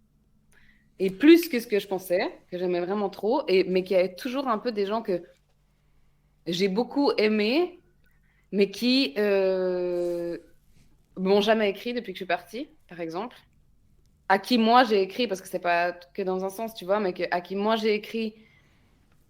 Et plus que ce que je pensais, que j'aimais vraiment trop, mais qu'il y avait toujours un peu des gens que j'ai beaucoup aimés, mais qui m'ont jamais écrit depuis que je suis partie, par exemple. À qui moi j'ai écrit, parce que c'est pas que dans un sens, tu vois, mais à qui moi j'ai écrit,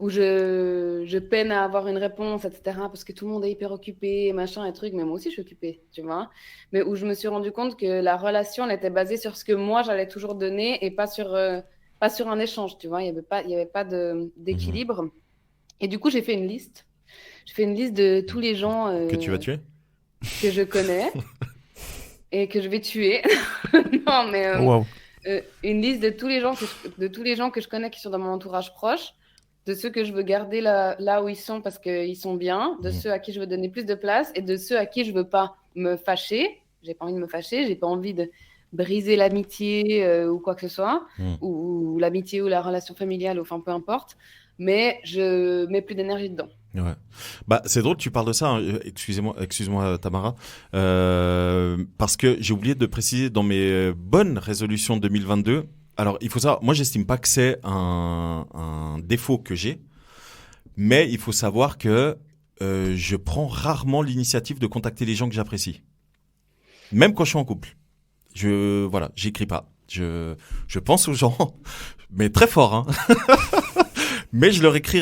où je peine à avoir une réponse, etc., parce que tout le monde est hyper occupé, machin et truc, mais moi aussi je suis occupée, tu vois. Mais où je me suis rendu compte que la relation, elle était basée sur ce que moi j'allais toujours donner et pas sur un échange, tu vois. Il y avait pas d'équilibre. Et du coup, j'ai fait une liste. J'ai fait une liste de tous les gens Que tu vas tuer? que je connais et que je vais tuer. Non, mais Wow. une liste de tous les gens que je connais qui sont dans mon entourage proche, de ceux que je veux garder là où ils sont parce qu'ils sont bien, de ceux à qui je veux donner plus de place et de ceux à qui je veux pas me fâcher. J'ai pas envie de me fâcher, j'ai pas envie de briser l'amitié ou quoi que ce soit, ou l'amitié ou la relation familiale, enfin peu importe, mais je mets plus d'énergie dedans. Ouais. Bah, c'est drôle que tu parles de ça. Hein. Excuse-moi, Tamara, parce que j'ai oublié de préciser dans mes bonnes résolutions 2022. Alors, il faut savoir, moi, j'estime pas que c'est un défaut que j'ai, mais il faut savoir que je prends rarement l'initiative de contacter les gens que j'apprécie, même quand je suis en couple. J'écris pas. Je pense aux gens, mais très fort, hein. Mais je leur écris,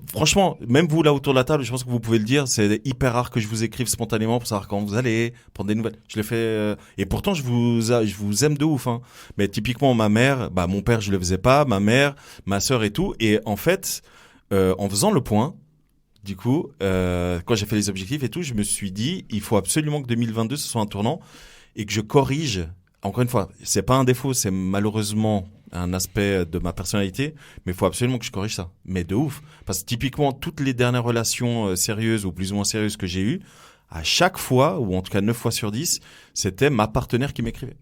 franchement, même vous là autour de la table, je pense que vous pouvez le dire, c'est hyper rare que je vous écrive spontanément pour savoir quand vous allez, prendre des nouvelles. Je le fais, et pourtant je vous aime de ouf, hein. Mais typiquement ma mère, mon père je le faisais pas, ma mère, ma sœur et tout. Et en fait, en faisant le point, du coup, quand j'ai fait les objectifs et tout, je me suis dit, il faut absolument que 2022 ce soit un tournant et que je corrige. Encore une fois, c'est pas un défaut, c'est malheureusement un aspect de ma personnalité, mais il faut absolument que je corrige ça. Mais de ouf. Parce que typiquement, toutes les dernières relations sérieuses ou plus ou moins sérieuses que j'ai eues, à chaque fois, ou en tout cas 9 fois sur 10, c'était ma partenaire qui m'écrivait.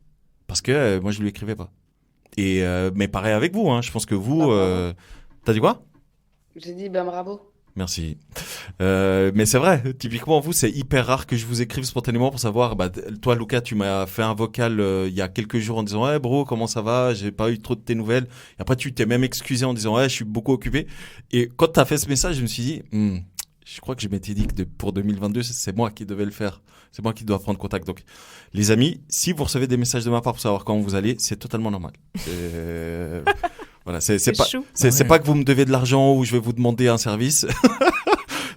Parce que moi, je lui écrivais pas. Et, mais pareil avec vous, hein. Je pense que vous... T'as dit quoi? J'ai dit bravo. Merci. Mais c'est vrai, typiquement, vous, c'est hyper rare que je vous écrive spontanément pour savoir, toi, Lucas, tu m'as fait un vocal il y a quelques jours en disant, ouais, bro, comment ça va? J'ai pas eu trop de tes nouvelles. Et après, tu t'es même excusé en disant, ouais, je suis beaucoup occupé. Et quand t'as fait ce message, je me suis dit, je crois que je m'étais dit que pour 2022, c'est moi qui devais le faire. C'est moi qui dois prendre contact. Donc, les amis, si vous recevez des messages de ma part pour savoir comment vous allez, c'est totalement normal. Voilà, c'est pas que vous me devez de l'argent ou je vais vous demander un service.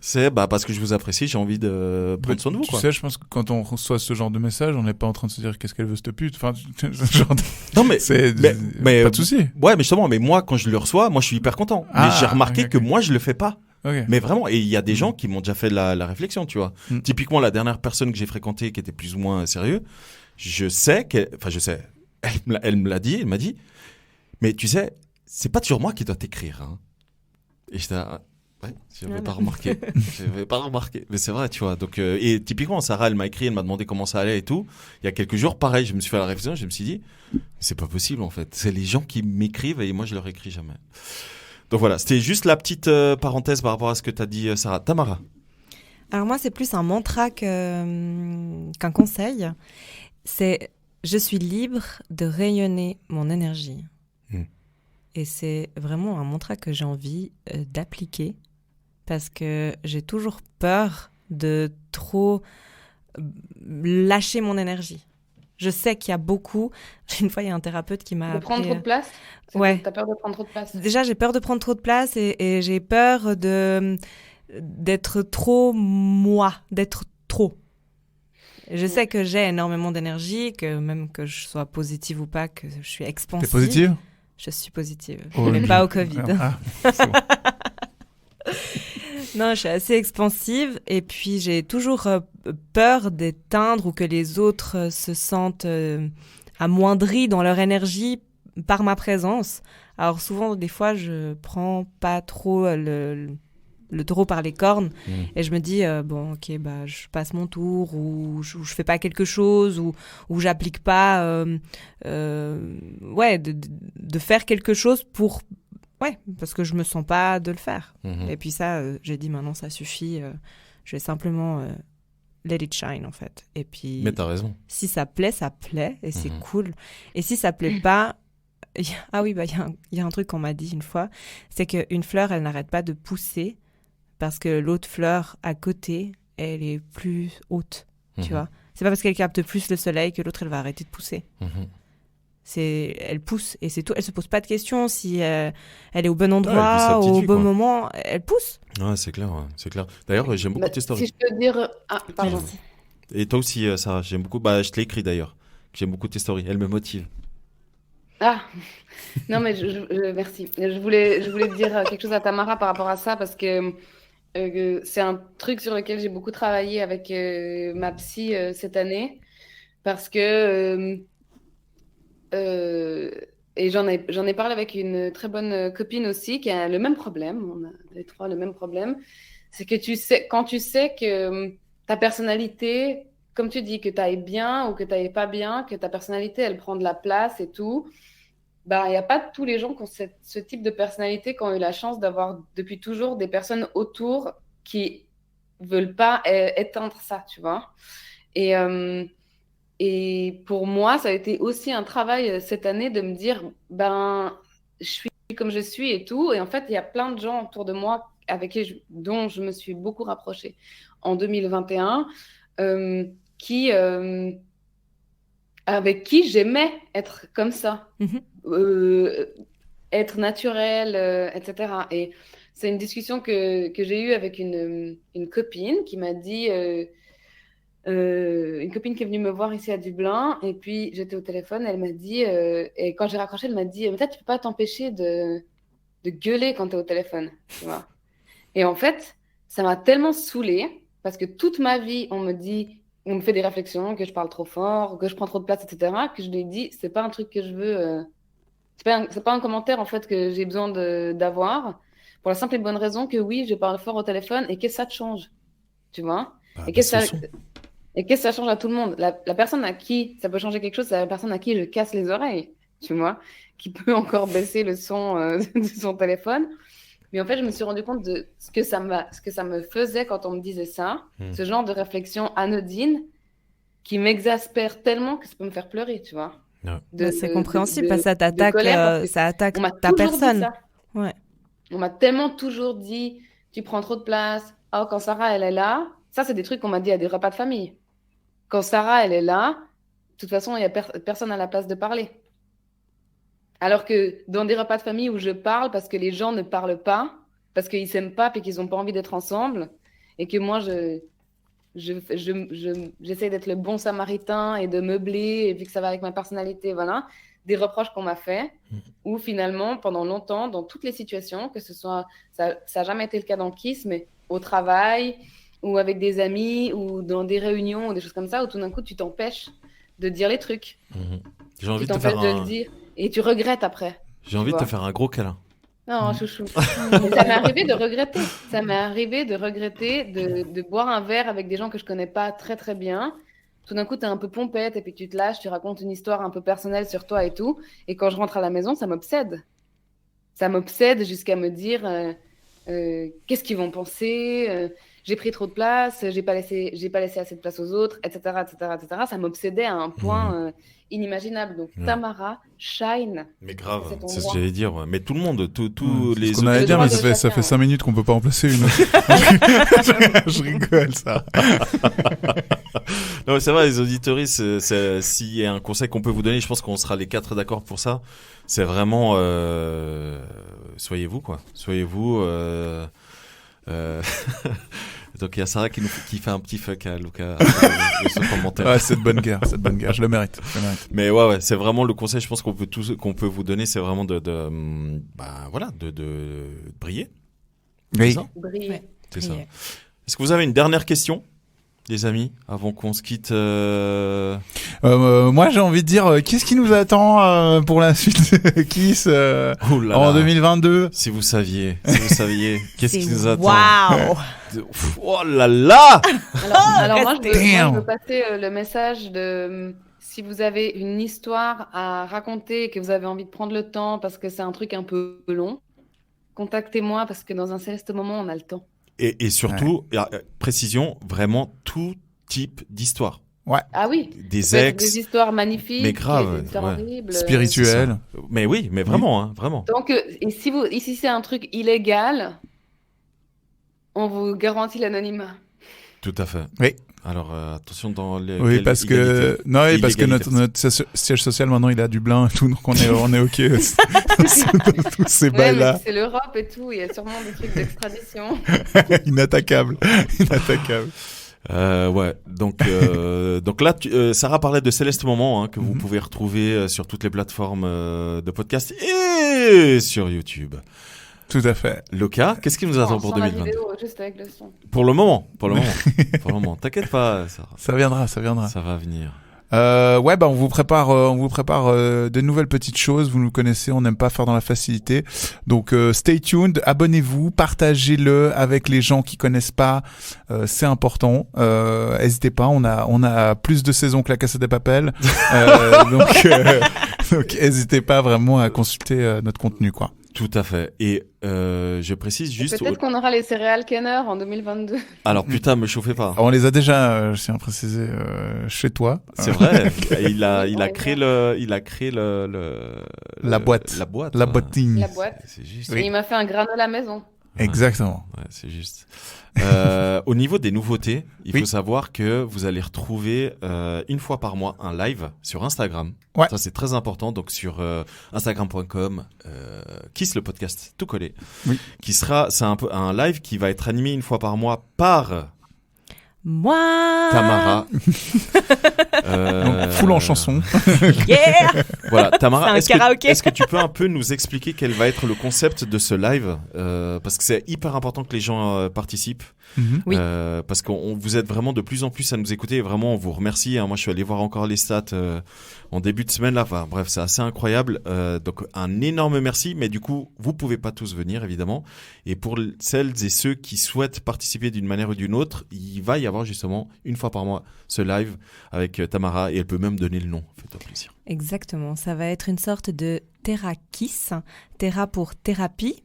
C'est parce que je vous apprécie, j'ai envie de prendre soin de vous. Tu sais, je pense que quand on reçoit ce genre de message, on n'est pas en train de se dire qu'est-ce qu'elle veut cette pute. Enfin, genre non mais pas de souci. Ouais, mais justement, mais moi quand je le reçois, moi je suis hyper content. Mais j'ai remarqué que moi je le fais pas. Okay. Mais vraiment, et il y a des gens qui m'ont déjà fait la réflexion, tu vois. Typiquement, la dernière personne que j'ai fréquentée qui était plus ou moins sérieux, elle me l'a dit, elle m'a dit, mais tu sais, c'est pas toujours moi qui dois t'écrire. Hein. Et j'étais ouais, j'avais pas remarqué. J'avais pas remarqué. Mais c'est vrai, tu vois. Donc, et typiquement, Sarah, elle m'a écrit, elle m'a demandé comment ça allait et tout. Il y a quelques jours, pareil, je me suis fait la réflexion, je me suis dit, c'est pas possible en fait. C'est les gens qui m'écrivent et moi, je leur écris jamais. Donc voilà, c'était juste la petite parenthèse par rapport à ce que t'as dit, Sarah. Tamara. Alors moi, c'est plus un mantra qu'un conseil. C'est je suis libre de rayonner mon énergie. Et c'est vraiment un mantra que j'ai envie d'appliquer parce que j'ai toujours peur de trop lâcher mon énergie. Je sais qu'il y a beaucoup... Une fois, il y a un thérapeute qui m'a... De prendre trop de place? Ouais. T'as peur de prendre trop de place? Déjà, j'ai peur de prendre trop de place et j'ai peur d'être trop moi, d'être trop. Je sais que j'ai énormément d'énergie, que même que je sois positive ou pas, que je suis expansive. T'es positive? Je suis positive, oh, mais pas au Covid. C'est bon. Non, je suis assez expansive et puis j'ai toujours peur d'éteindre ou que les autres se sentent amoindris dans leur énergie par ma présence. Alors souvent, des fois, je prends pas trop le taureau par les cornes et je me dis bon ok je passe mon tour ou je fais pas quelque chose ou j'applique pas de faire quelque chose pour parce que je me sens pas de le faire et puis ça j'ai dit maintenant ça suffit, je vais simplement let it shine en fait et puis mais t'as raison, si ça plaît et c'est cool et si ça plaît pas il y a un truc qu'on m'a dit une fois, c'est qu'une fleur elle n'arrête pas de pousser parce que l'autre fleur à côté, elle est plus haute, tu vois. C'est pas parce qu'elle capte plus le soleil que l'autre, elle va arrêter de pousser. Elle pousse et c'est tout. Elle se pose pas de questions si elle est au bon endroit, au bon moment. Elle pousse. Ouais, c'est clair, ouais, c'est clair. D'ailleurs, j'aime beaucoup tes stories. Si je peux dire... Ah, pardon. Et toi aussi, Sarah, j'aime beaucoup... je te l'ai écrit d'ailleurs. J'aime beaucoup tes stories. Elles me motivent. Ah non, mais merci. Je voulais dire quelque chose à Tamara par rapport à ça parce que c'est un truc sur lequel j'ai beaucoup travaillé avec ma psy cette année parce que et j'en ai parlé avec une très bonne copine aussi qui a le même problème, on a les trois le même problème, c'est que quand tu sais que ta personnalité, comme tu dis, que tu ailles bien ou que tu ailles pas bien, que ta personnalité elle prend de la place et tout, il n'y a pas tous les gens qui ont ce type de personnalité qui ont eu la chance d'avoir depuis toujours des personnes autour qui veulent pas éteindre ça, tu vois. Et pour moi, ça a été aussi un travail cette année de me dire, je suis comme je suis et tout. Et en fait, il y a plein de gens autour de moi dont je me suis beaucoup rapprochée en 2021 avec qui j'aimais être comme ça. Être naturel, etc. Et c'est une discussion que j'ai eue avec une copine qui m'a dit, une copine qui est venue me voir ici à Dublin, et puis j'étais au téléphone, elle m'a dit, et quand j'ai raccroché, elle m'a dit, peut-être tu peux pas t'empêcher de gueuler quand tu es au téléphone, tu vois. Et en fait, ça m'a tellement saoulée, parce que toute ma vie, on me fait des réflexions, que je parle trop fort, que je prends trop de place, etc., que je lui ai dit, c'est pas un truc que je veux C'est pas un commentaire en fait que j'ai besoin d'avoir, pour la simple et bonne raison que oui, je parle fort au téléphone et qu'est-ce que ça te change, tu vois? Et qu'est-ce que ça change à tout le monde? La personne à qui ça peut changer quelque chose, c'est la personne à qui je casse les oreilles, tu vois, qui peut encore baisser le son de son téléphone. Mais en fait, je me suis rendu compte de ce que ça me faisait quand on me disait ça, ce genre de réflexion anodine qui m'exaspère tellement que ça peut me faire pleurer, tu vois. C'est compréhensible parce que ça t'attaque, ça attaque on m'a ta toujours dit personne. ça. Ouais. On m'a tellement toujours dit, tu prends trop de place. Oh, quand Sarah, elle est là, ça, c'est des trucs qu'on m'a dit à des repas de famille. Quand Sarah, elle est là, de toute façon, il n'y a personne à la place de parler. Alors que dans des repas de famille où je parle parce que les gens ne parlent pas, parce qu'ils s'aiment pas et qu'ils n'ont pas envie d'être ensemble, et que moi, j'essaie d'être le bon samaritain et de meubler, et puis que ça va avec ma personnalité, voilà. Des reproches qu'on m'a fait, où finalement, pendant longtemps, dans toutes les situations, que ce soit, ça n'a jamais été le cas dans Kiss, mais au travail, ou avec des amis, ou dans des réunions, ou des choses comme ça, où tout d'un coup, tu t'empêches de dire les trucs. J'ai envie tu de te faire t'empêches de le dire, et tu regrettes après. J'ai envie de te faire un gros câlin. Non, chouchou. Mais ça m'est arrivé de regretter. Ça m'est arrivé de regretter de boire un verre avec des gens que je connais pas très très bien. Tout d'un coup, tu es un peu pompette et puis tu te lâches, tu racontes une histoire un peu personnelle sur toi et tout. Et quand je rentre à la maison, ça m'obsède. Ça m'obsède jusqu'à me dire qu'est-ce qu'ils vont penser, j'ai pris trop de place, j'ai pas laissé assez de place aux autres, etc. etc., etc. Ça m'obsédait à un point inimaginable. Donc, Tamara, shine. Mais grave, C'est ton c'est ce droit. que j'allais dire. Mais tout le monde, tous les... Ce qu'on allait dire, droit mais de ça chacun, fait 5 minutes qu'on peut pas en placer une. Je rigole, ça. Non, mais c'est vrai, les auditoristes, s'il y a un conseil qu'on peut vous donner, je pense qu'on sera les 4 d'accord pour ça. C'est vraiment, soyez-vous, quoi. Soyez-vous. Donc il y a Sarah qui fait un petit fuck à Lucas de ce commentaire. Ouais, c'est de bonne guerre, je le mérite. Mais ouais, c'est vraiment le conseil, je pense qu'on peut vous donner, c'est vraiment de briller. Oui. C'est ça. Briller. Ouais. C'est ça. Briller. Est-ce que vous avez une dernière question, les amis, avant qu'on se quitte Moi, j'ai envie de dire, qu'est-ce qui nous attend pour la suite de Kiss Oh là en là. 2022? Si vous saviez, qu'est-ce qui nous attend? Waouh. Oh là là. Alors moi, je Damn. veux passer le message de si vous avez une histoire à raconter et que vous avez envie de prendre le temps parce que c'est un truc un peu long, contactez-moi parce que dans un céleste moment, on a le temps. Et surtout, précision, vraiment tout type d'histoire. Ah oui, Des ça peut être ex, des histoires magnifiques, mais grave, des histoires ouais. horribles. Spirituel. mais oui, mais vraiment, hein, vraiment. Donc, et si c'est un truc illégal, on vous garantit l'anonymat. Tout à fait. Oui. Alors attention dans les. Oui, parce que parce que illégalité. notre siège social maintenant il a Dublin et tout, donc on est ok. Tous ces Ouais, bails mais là, c'est l'Europe et tout, il y a sûrement des trucs d'extradition. inattaquable. Ouais. Donc là, Sarah parlait de Céleste Moment que vous pouvez retrouver sur toutes les plateformes de podcast et sur YouTube. Tout à fait. Lucas, qu'est-ce qui nous attend pour Sans la 2022? vidéo, juste avec le son. Pour le moment. Pour le moment. T'inquiète pas, Sarah. Ça viendra. Ça va venir. Ouais, on vous prépare de nouvelles petites choses. Vous nous connaissez, on n'aime pas faire dans la facilité. Donc, stay tuned, abonnez-vous, partagez-le avec les gens qui connaissent pas. C'est important. N'hésitez pas, on a plus de saisons que la Casa de Papel. Donc, n'hésitez pas vraiment à consulter notre contenu, quoi. Tout à fait. Et je précise juste. Peut-être qu'on aura les céréales Kenner en 2022. Alors putain, me chauffez pas. On les a déjà, je tiens à préciser, chez toi. C'est vrai. Il a créé la boîte. La boîte. La ouais. bottine. La boîte. C'est juste. Et il m'a fait un granola maison. Exactement. Ouais, c'est juste. Au niveau des nouveautés, il faut savoir que vous allez retrouver une fois par mois un live sur Instagram. Ouais. Ça, c'est très important. Donc, sur instagram.com, Kiss le podcast, tout collé. Oui. C'est un peu un live qui va être animé une fois par mois par Moi. Tamara. Donc, full en chanson. Yeah. Voilà, Tamara, C'est un karaoké. est-ce que tu peux un peu nous expliquer quel va être le concept de ce live parce que c'est hyper important que les gens participent. Oui. Parce qu'on vous êtes vraiment de plus en plus à nous écouter et vraiment on vous remercie. Moi je suis allé voir encore les stats en début de semaine là. Enfin, bref, c'est assez incroyable. Donc un énorme merci. Mais du coup, vous pouvez pas tous venir évidemment. Et pour celles et ceux qui souhaitent participer d'une manière ou d'une autre, il va y avoir justement une fois par mois ce live avec Tamara et elle peut même donner le nom. Faites-toi plaisir. Exactement, ça va être une sorte de Therakiss, Thera pour thérapie,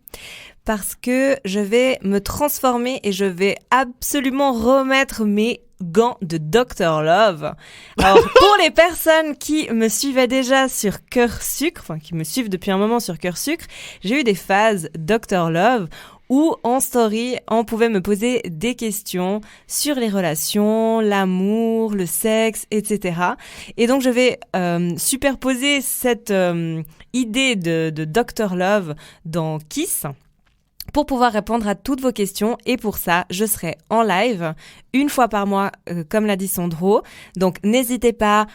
parce que je vais me transformer et je vais absolument remettre mes gants de Dr Love. Alors pour les personnes qui me suivaient déjà sur Cœur Sucre, enfin qui me suivent depuis un moment sur Cœur Sucre, j'ai eu des phases Dr Love où en story, on pouvait me poser des questions sur les relations, l'amour, le sexe, etc. Et donc, je vais superposer cette idée de Dr Love dans Kiss pour pouvoir répondre à toutes vos questions. Et pour ça, je serai en live une fois par mois, comme l'a dit Sandro. Donc, n'hésitez pas.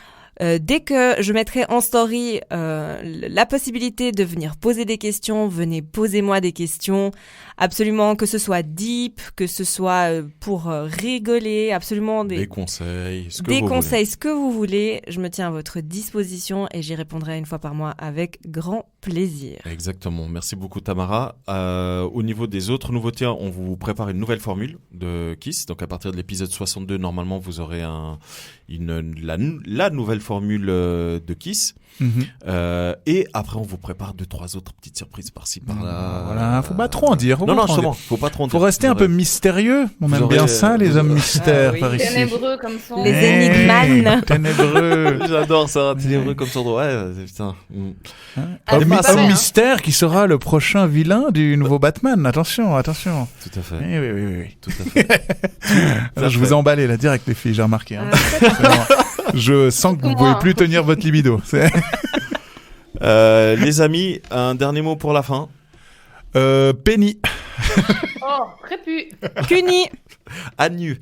Dès que je mettrai en story la possibilité de venir poser des questions, venez posez-moi des questions, absolument, que ce soit deep, que ce soit pour rigoler, absolument Des conseils, ce que des vous conseils, ce que vous voulez. Je me tiens à votre disposition et j'y répondrai une fois par mois avec grand plaisir. Exactement. Merci beaucoup Tamara. Au niveau des autres nouveautés, on vous prépare une nouvelle formule de Kiss. Donc à partir de l'épisode 62, normalement, vous aurez la nouvelle formule de Kiss. Et après, on vous prépare 2-3 autres petites surprises par-ci, par-là. Voilà, faut pas trop en dire. Non, justement, faut pas trop en dire. Faut rester un peu mystérieux. On aime bien ça, les hommes mystères par ici. Ténébreux comme ça. Les énigmanes. Ténébreux. J'adore ça, ténébreux comme ça. Ouais, putain. Homme mystère qui sera le prochain vilain du nouveau Batman. Attention, attention. Tout à fait. Oui. Tout à fait. Je vous ai emballé là direct les filles, j'ai remarqué. Hein. Je sens que vous pouvez plus tenir votre libido. Les amis, un dernier mot pour la fin. Penny. Oh, prépu. Cuni. Agnu.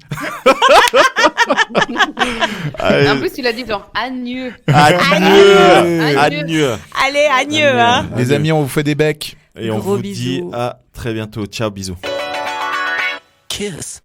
En plus, tu l'as dit genre Agneux. Agnu. Allez, Agneux, hein. Les amis, on vous fait des becs. Et on Gros vous dit bisous. à très bientôt. Ciao, bisous. Kiss.